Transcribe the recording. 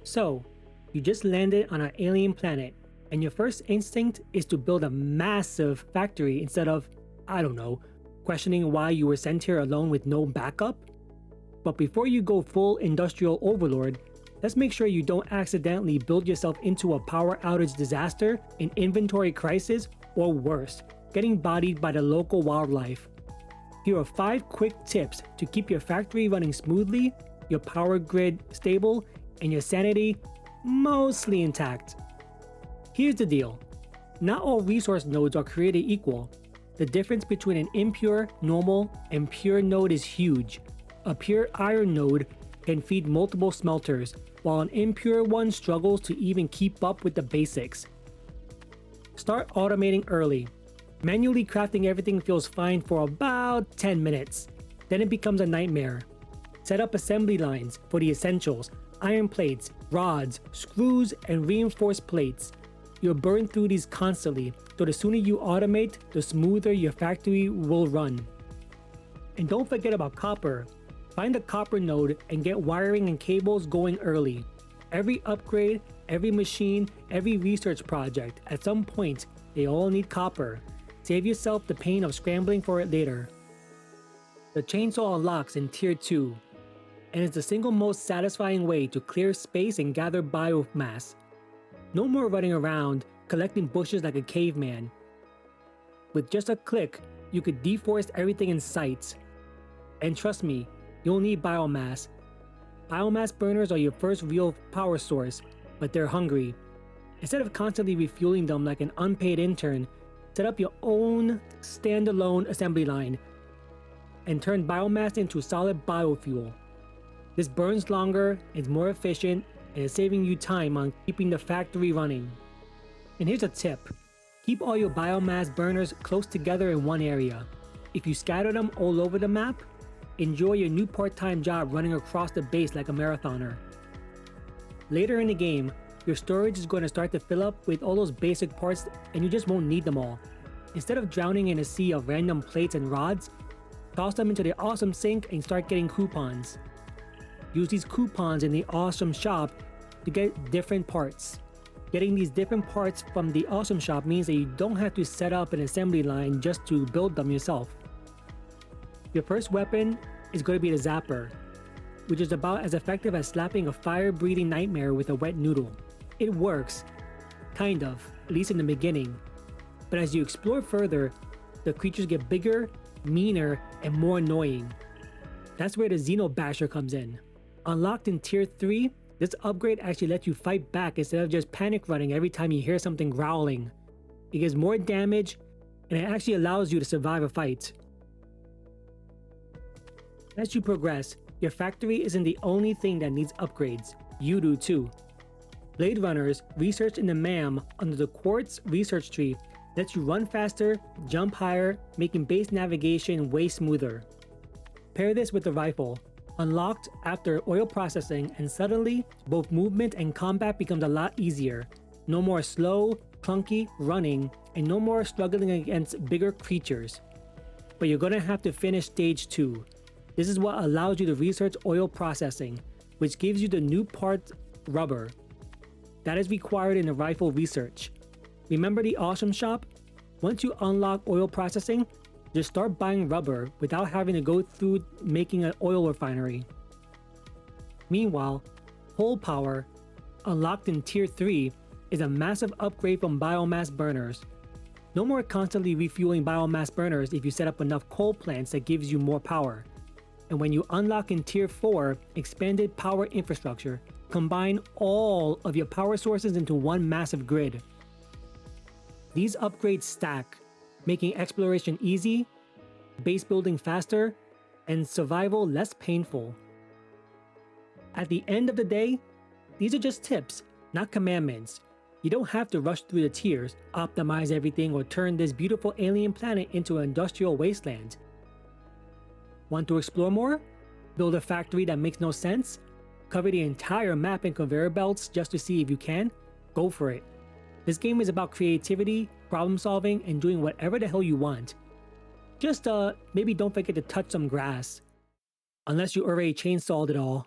So, you just landed on an alien planet, and your first instinct is to build a massive factory instead of, I don't know, questioning why you were sent here alone with no backup? But before you go full industrial overlord, let's make sure you don't accidentally build yourself into a power outage disaster, an inventory crisis, or worse, getting bodied by the local wildlife. Here are 5 quick tips to keep your factory running smoothly, your power grid stable, and your sanity mostly intact. Here's the deal. Not all resource nodes are created equal. The difference between an impure, normal, and pure node is huge. A pure iron node can feed multiple smelters, while an impure one struggles to even keep up with the basics. Start automating early. Manually crafting everything feels fine for about 10 minutes. Then it becomes a nightmare. Set up assembly lines for the essentials: iron plates, rods, screws, and reinforced plates. You'll burn through these constantly, so the sooner you automate, the smoother your factory will run. And don't forget about copper. Find a copper node and get wiring and cables going early. Every upgrade, every machine, every research project, at some point, they all need copper. Save yourself the pain of scrambling for it later. The chainsaw unlocks in Tier 2, and is the single most satisfying way to clear space and gather biomass. No more running around collecting bushes like a caveman. With just a click, you could deforest everything in sight. And trust me, you'll need biomass. Biomass burners are your first real power source, but they're hungry. Instead of constantly refueling them like an unpaid intern, set up your own standalone assembly line and turn biomass into solid biofuel. This burns longer, is more efficient, and is saving you time on keeping the factory running. And here's a tip. Keep all your biomass burners close together in one area. If you scatter them all over the map, enjoy your new part-time job running across the base like a marathoner. Later in the game, your storage is going to start to fill up with all those basic parts and you just won't need them all. Instead of drowning in a sea of random plates and rods, toss them into the awesome sink and start getting coupons. Use these coupons in the awesome shop to get different parts. Getting these different parts from the awesome shop means that you don't have to set up an assembly line just to build them yourself. Your first weapon is going to be the zapper, which is about as effective as slapping a fire-breathing nightmare with a wet noodle. It works, kind of, at least in the beginning. But as you explore further, the creatures get bigger, meaner, and more annoying. That's where the Xenobasher comes in. Unlocked in Tier 3, this upgrade actually lets you fight back instead of just panic running every time you hear something growling. It gives more damage, and it actually allows you to survive a fight. As you progress, your factory isn't the only thing that needs upgrades. You do too. Blade Runners, researched in the MAM under the Quartz research tree, lets you run faster, jump higher, making base navigation way smoother. Pair this with the rifle, unlocked after oil processing, and suddenly, both movement and combat becomes a lot easier. No more slow, clunky running, and no more struggling against bigger creatures. But you're gonna have to finish stage 2. This is what allows you to research oil processing, which gives you the new part rubber. That is required in the rifle research. Remember the awesome shop? Once you unlock oil processing, just start buying rubber without having to go through making an oil refinery. Meanwhile, Whole Power, unlocked in Tier 3, is a massive upgrade from biomass burners. No more constantly refueling biomass burners if you set up enough coal plants that gives you more power. And when you unlock in Tier 4, expanded power infrastructure, combine all of your power sources into one massive grid. These upgrades stack, making exploration easy, base building faster, and survival less painful. At the end of the day, these are just tips, not commandments. You don't have to rush through the tiers, optimize everything, or turn this beautiful alien planet into an industrial wasteland. Want to explore more? Build a factory that makes no sense? Cover the entire map in conveyor belts just to see if you can? Go for it. This game is about creativity, problem solving, and doing whatever the hell you want. Just maybe don't forget to touch some grass. Unless you already chainsawed it all.